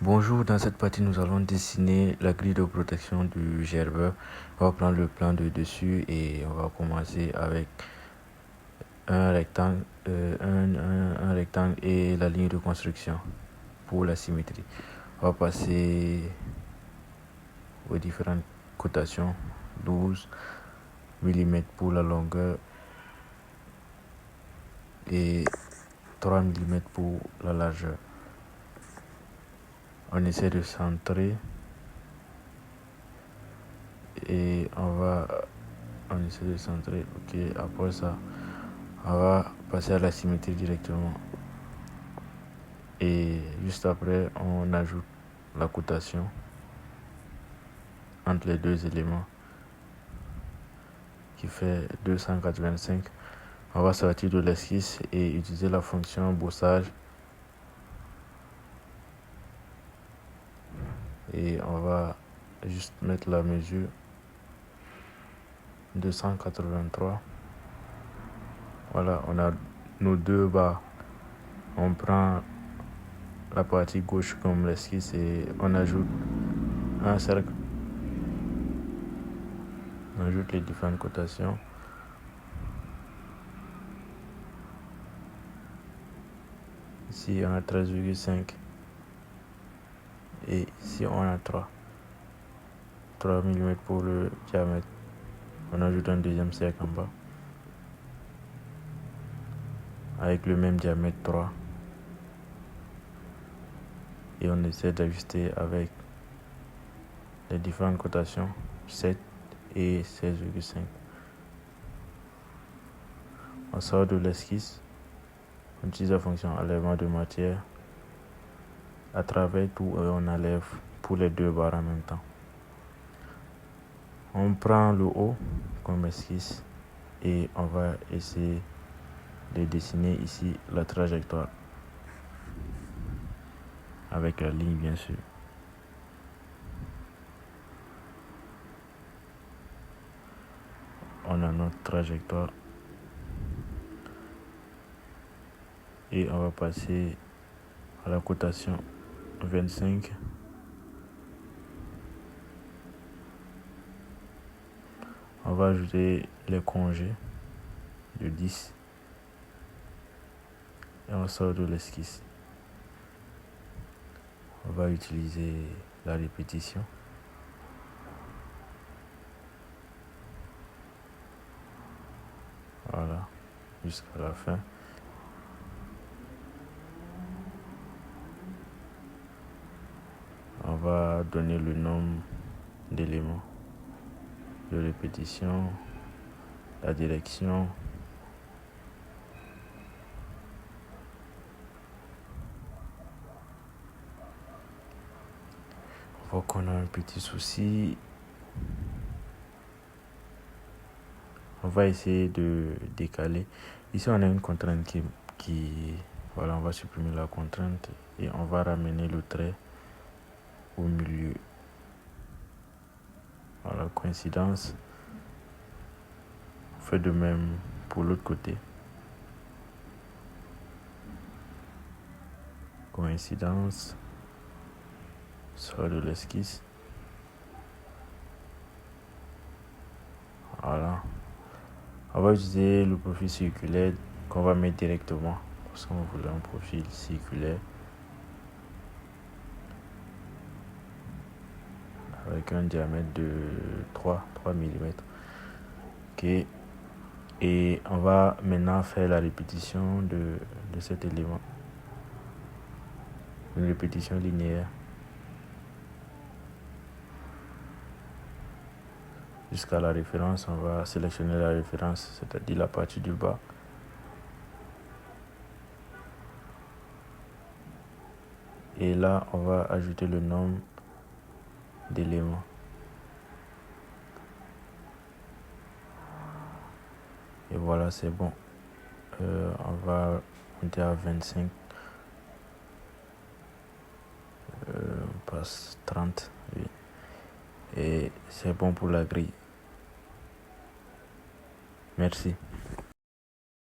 Bonjour, dans cette partie, nous allons dessiner la grille de protection du gerbeur. On va prendre le plan de dessus et on va commencer avec un rectangle, un rectangle et la ligne de construction pour la symétrie. On va passer aux différentes cotations. 12 mm pour la longueur et 3 mm pour la largeur. On essaie de centrer et on essaie de centrer. Ok, après ça, on va passer à la symétrie directement. Et juste après, on ajoute la cotation entre les deux éléments qui fait 285. On va sortir de l'esquisse et utiliser la fonction bossage. Et on va juste mettre la mesure 283. Voilà, on a nos deux barres. On prend la partie gauche comme l'esquisse et on ajoute un cercle. On ajoute les différentes cotations. Ici, on a 13,5. Et ici, on a 3 mm pour le diamètre. On ajoute un deuxième cercle en bas. Avec le même diamètre 3. Et on essaie d'ajuster avec les différentes cotations 7 et 16,5. On sort de l'esquisse. On utilise la fonction enlèvement de matière. À travers tout, on enlève pour les deux barres en même temps. On prend le haut comme esquisse et on va essayer de dessiner ici la trajectoire avec la ligne bien sûr. On a notre trajectoire et on va passer à la cotation 25. On va ajouter les congés de 10 et on sort de l'esquisse. On va utiliser la répétition. Voilà, jusqu'à la fin. On va donner le nombre d'éléments de répétition, la direction. On voit qu'on a un petit souci. On va essayer de décaler. Ici, on a une contrainte voilà, on va supprimer la contrainte et on va ramener le trait au milieu. Voilà, coïncidence. On fait de même pour l'autre côté. Coïncidence. Sort de l'esquisse. Voilà. On va utiliser le profil circulaire qu'on va mettre directement parce qu'on voulait un profil circulaire avec un diamètre de 3 mm. Ok. Et on va maintenant faire la répétition de cet élément. Une répétition linéaire. Jusqu'à la référence, on va sélectionner la référence, c'est-à-dire la partie du bas. Et là, on va ajouter le nombre d'éléments. Et voilà, c'est bon. On va monter à 25. On passe 30. Oui. Et c'est bon pour la grille. Merci.